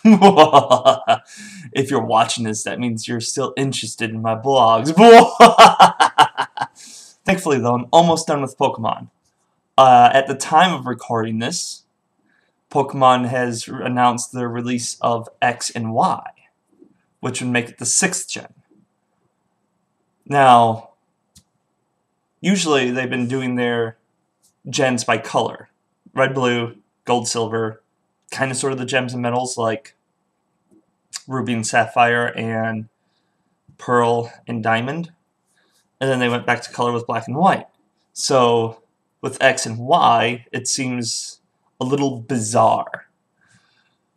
If you're watching this, that means you're still interested in my blogs. Thankfully, though, I'm almost done with Pokemon. At the time of recording this, Pokemon has announced the release of X and Y, which would make it the 6th gen. Now, usually they've been doing their gens by color. Red, blue, gold, silver, kind of sort of the gems and metals like ruby and sapphire and pearl and diamond. And then they went back to color with black and white. So with X and Y, it seems a little bizarre.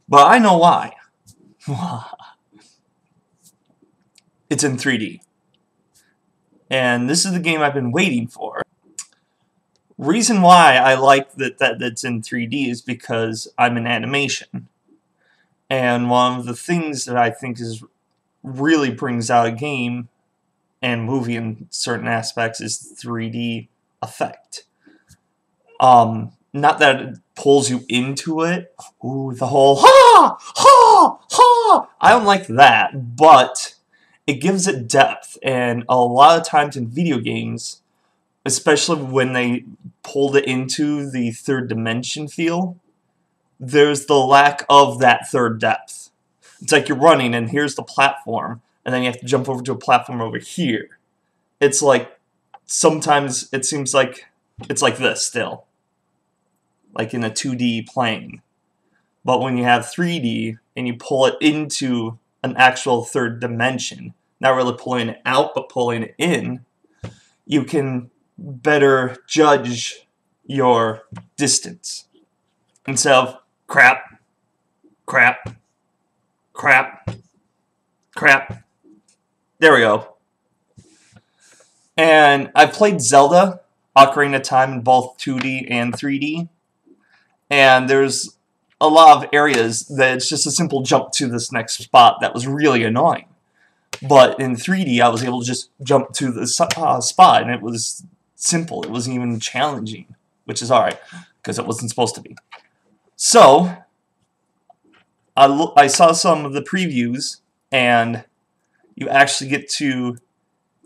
But I know why. It's in 3D. And this is the game I've been waiting for. Reason why I like that it's in 3D is because I'm in animation. And one of the things that I think is really brings out a game and movie in certain aspects is 3D effect. Not that it pulls you into it. Ooh, the whole ha ha ha. I don't like that, but it gives it depth. And a lot of times in video games, especially when they pulled it into the third dimension feel, there's the lack of that third depth. It's like you're running and here's the platform, and then you have to jump over to a platform over here. It's like, sometimes it seems like it's like this still. Like in a 2D plane. But when you have 3D and you pull it into an actual third dimension, not really pulling it out but pulling it in, you can better judge your distance. Instead of crap, crap, crap, crap. There we go. And I've played Zelda Ocarina of Time in both 2D and 3D. And there's a lot of areas that it's just a simple jump to this next spot that was really annoying. But in 3D, I was able to just jump to the spot, and it was simple. It wasn't even challenging, which is alright, because it wasn't supposed to be. So, I saw some of the previews, and you actually get to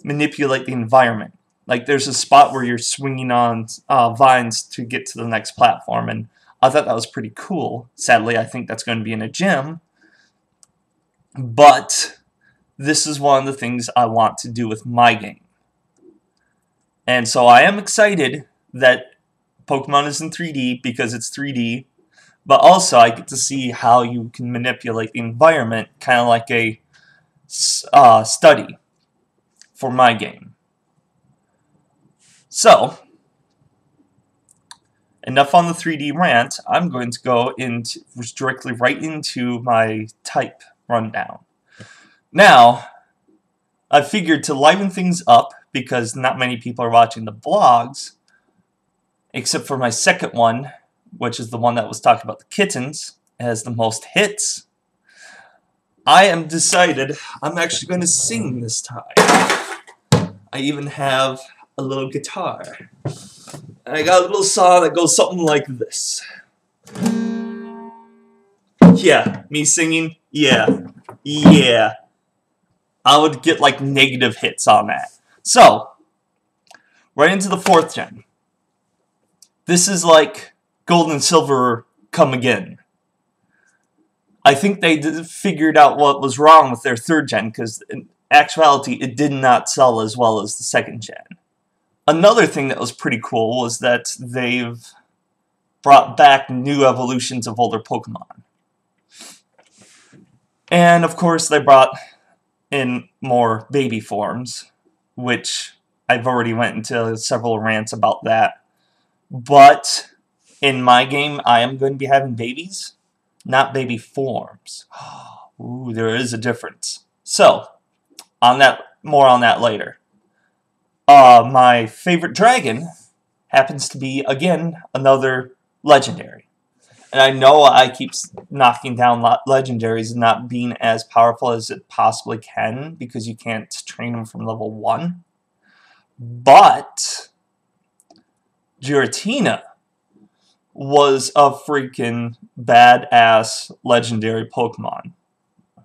manipulate the environment. Like, there's a spot where you're swinging on vines to get to the next platform, and I thought that was pretty cool. Sadly, I think that's going to be in a gym. But this is one of the things I want to do with my game. And so I am excited that Pokemon is in 3D because it's 3D. But also I get to see how you can manipulate the environment, kind of like a study for my game. So, enough on the 3D rant. I'm going to go directly right into my type rundown. Now, I figured to liven things up, because not many people are watching the vlogs, except for my second one, which is the one that was talking about the kittens, has the most hits. I am decided I'm actually going to sing this time. I even have a little guitar. And I got a little song that goes something like this. Yeah, me singing? Yeah. Yeah. I would get like negative hits on that. So, right into the 4th gen. This is like Gold and Silver come again. I think they figured out what was wrong with their 3rd gen, because in actuality it did not sell as well as the 2nd gen. Another thing that was pretty cool was that they've brought back new evolutions of older Pokemon. And of course they brought in more baby forms, which I've already went into several rants about that. But in my game, I am going to be having babies, not baby forms. Ooh, there is a difference. So, more on that later. My favorite dragon happens to be, again, another legendary. And I know I keep knocking down legendaries and not being as powerful as it possibly can, because you can't train them from level 1. But Giratina, was a freaking badass legendary Pokemon.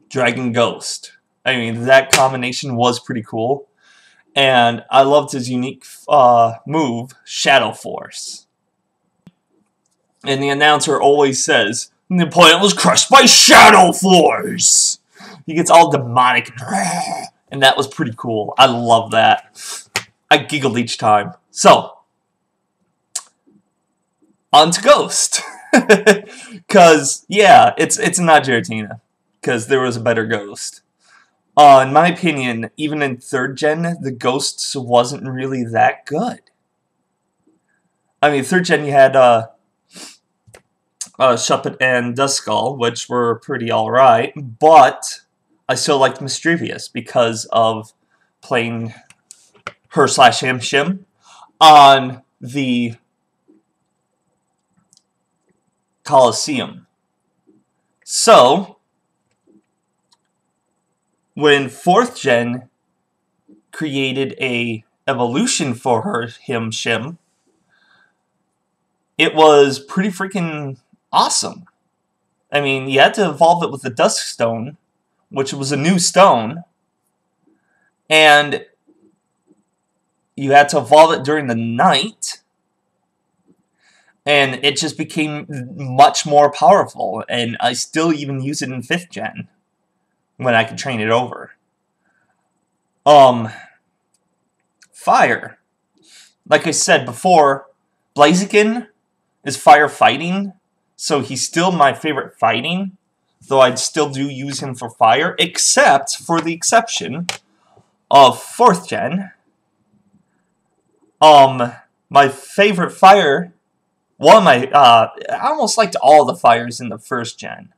Dragon Ghost. I mean, that combination was pretty cool. And I loved his unique move, Shadow Force. And the announcer always says, the opponent was crushed by Shadow Force! He gets all demonic. And that was pretty cool. I love that. I giggled each time. So, on to Ghost. Because, yeah, it's not Giratina. Because there was a better Ghost. In my opinion, even in 3rd gen, the Ghosts wasn't really that good. I mean, 3rd gen you had Shuppet and Duskull, which were pretty alright, but I still liked Mischievous because of playing her/him Shim on the Coliseum. So, when 4th gen created a evolution for her/him Shim, it was pretty freaking awesome. I mean, you had to evolve it with the Dusk Stone, which was a new stone, and you had to evolve it during the night, and it just became much more powerful, and I still even use it in 5th gen, when I could train it over. Fire. Like I said before, Blaziken is fire fighting, so he's still my favorite fighting, though I'd still do use him for fire, except for the exception of 4th gen. My favorite fire, I almost liked all the fires in the 1st gen,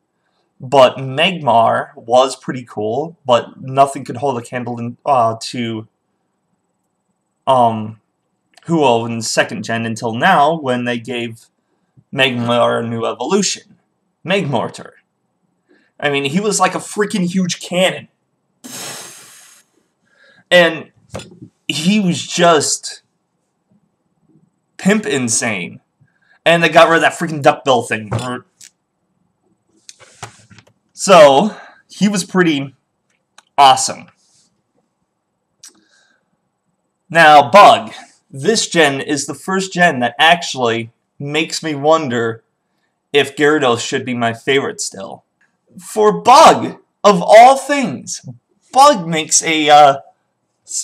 but Magmar was pretty cool, but nothing could hold a candle to Huo in 2nd gen until now, when they gave Magmar a new evolution, Magmortar. I mean, he was like a freaking huge cannon. And he was just pimp insane. And they got rid of that freaking duckbill thing. So, he was pretty awesome. Now, Bug. This gen is the first gen that actually makes me wonder if Gyarados should be my favorite still. For Bug, of all things, Bug makes one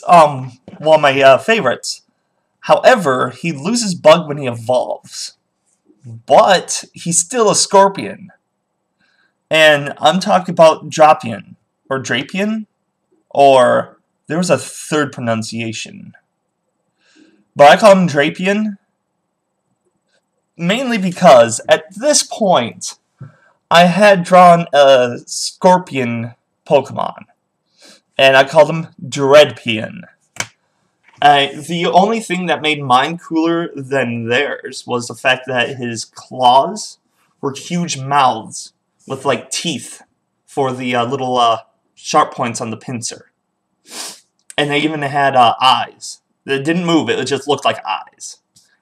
of my favorites. However, he loses Bug when he evolves. But he's still a Scorpion. And I'm talking about Drapion, or Drapion, or there was a 3rd pronunciation. But I call him Drapion, mainly because at this point, I had drawn a Scorpion Pokemon, and I called him Dreadpion. The only thing that made mine cooler than theirs was the fact that his claws were huge mouths with, like, teeth for the little sharp points on the pincer. And they even had eyes. It didn't move, it just looked like eyes.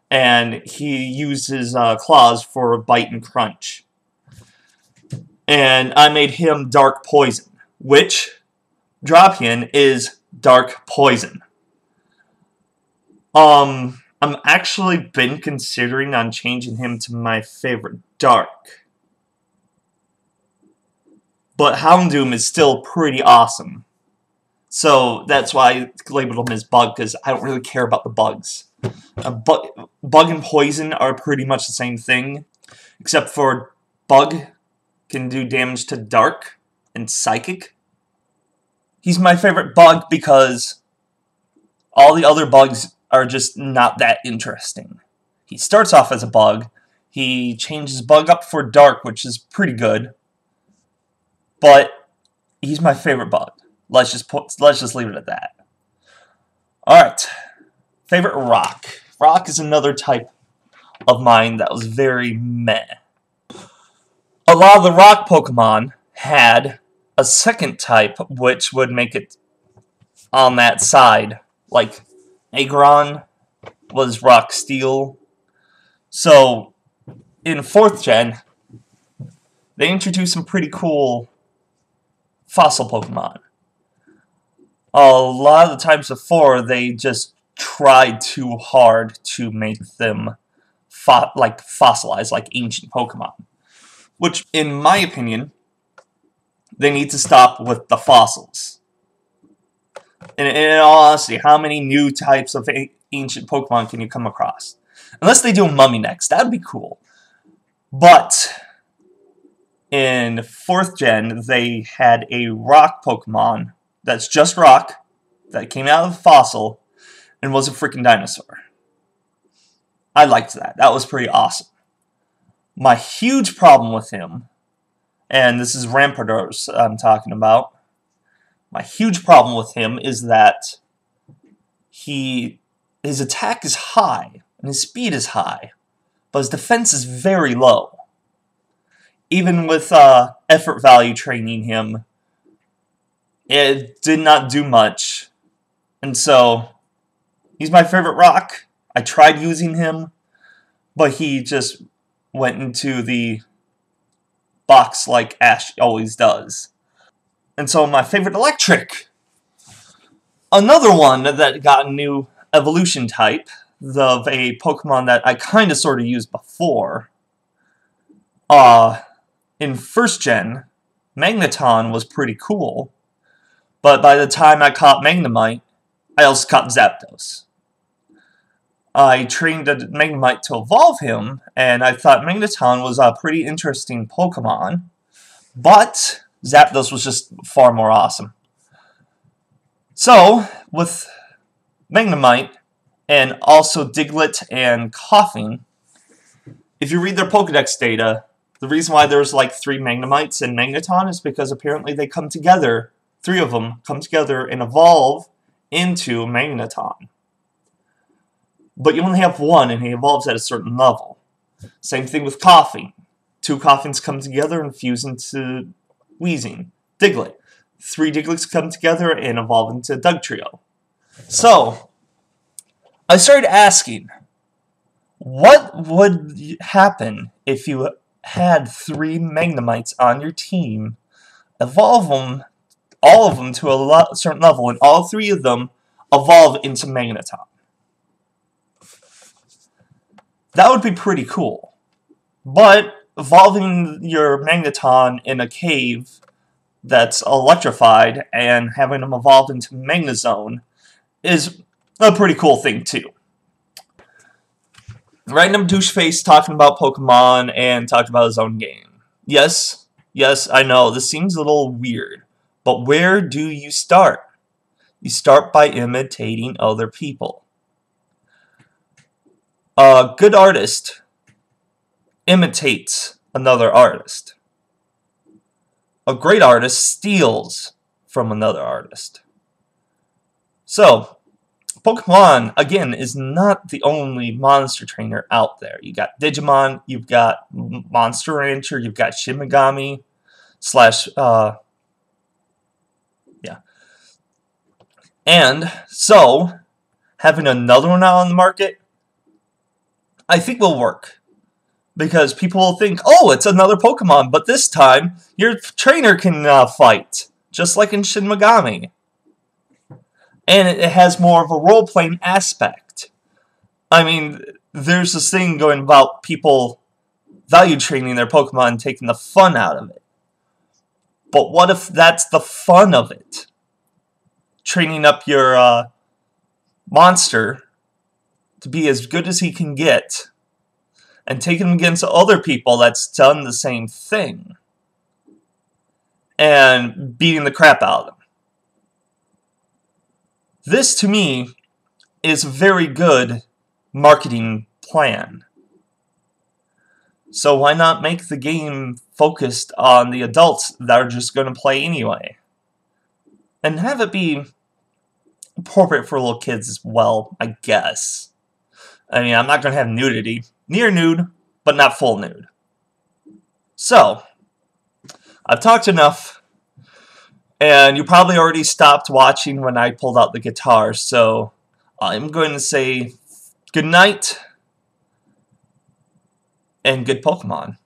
And he used his claws for bite and crunch. And I made him Dark Poison, which Drapion is Dark Poison. I'm actually been considering on changing him to my favorite Dark. But Houndoom is still pretty awesome. So that's why I labeled him as Bug, because I don't really care about the bugs. Bug and Poison are pretty much the same thing, except for Bug can do damage to Dark and Psychic. He's my favorite Bug because all the other bugs are just not that interesting. He starts off as a Bug, he changes Bug up for Dark, which is pretty good, but he's my favorite Bug. Let's just leave it at that. Alright. Favorite Rock. Rock is another type of mine that was very meh. A lot of the Rock Pokemon had a second type which would make it on that side. Like, Aggron was Rock Steel. So, in 4th gen, they introduced some pretty cool fossil Pokemon. A lot of the times before, they just tried too hard to make them fossilized, like ancient Pokemon. Which, in my opinion, they need to stop with the fossils. In all honesty, how many new types of ancient Pokemon can you come across? Unless they do Mummy next, that'd be cool. But in 4th gen, they had a rock Pokemon that's just rock, that came out of a fossil, and was a freaking dinosaur. I liked that. That was pretty awesome. My huge problem with him, and this is Rampardos I'm talking about, my huge problem with him is that his attack is high, and his speed is high, but his defense is very low. Even with effort value training him, it did not do much. And so, he's my favorite rock. I tried using him, but he just went into the box like Ash always does. And so, my favorite electric. Another one that got a new evolution type of a Pokemon that I kind of sort of used before. In 1st gen, Magneton was pretty cool, but by the time I caught Magnemite, I also caught Zapdos. I trained a Magnemite to evolve him, and I thought Magneton was a pretty interesting Pokemon, but Zapdos was just far more awesome. So, with Magnemite, and also Diglett and Koffing, if you read their Pokedex data, the reason why there's like 3 Magnemites in Magneton is because apparently they come together, 3 of them come together and evolve into Magneton. But you only have 1 and he evolves at a certain level. Same thing with Koffing. 2 Koffings come together and fuse into Weezing. Diglett. 3 Digletts come together and evolve into Dugtrio. So, I started asking, what would happen if you had 3 Magnemites on your team, evolve them, all of them to a certain level, and all 3 of them evolve into Magneton? That would be pretty cool. But evolving your Magneton in a cave that's electrified and having them evolve into Magnezone is a pretty cool thing too. Random doucheface talking about Pokemon and talking about his own game. Yes, I know, this seems a little weird, but where do you start? You start by imitating other people. A good artist imitates another artist. A great artist steals from another artist. So, Pokemon, again, is not the only monster trainer out there. You got Digimon, you've got Monster Rancher, you've got Shin Megami, yeah. And so, having another one out on the market, I think will work. Because people will think, oh, it's another Pokemon, but this time, your trainer can fight, just like in Shin Megami. And it has more of a role-playing aspect. I mean, there's this thing going about people value training their Pokemon and taking the fun out of it. But what if that's the fun of it? Training up your monster to be as good as he can get, and taking him against other people that's done the same thing, and beating the crap out of them. This, to me, is a very good marketing plan. So why not make the game focused on the adults that are just going to play anyway? And have it be appropriate for little kids as well, I guess. I mean, I'm not going to have nudity. Near nude, but not full nude. So, I've talked enough. And you probably already stopped watching when I pulled out the guitar, so I'm going to say good night and good Pokemon.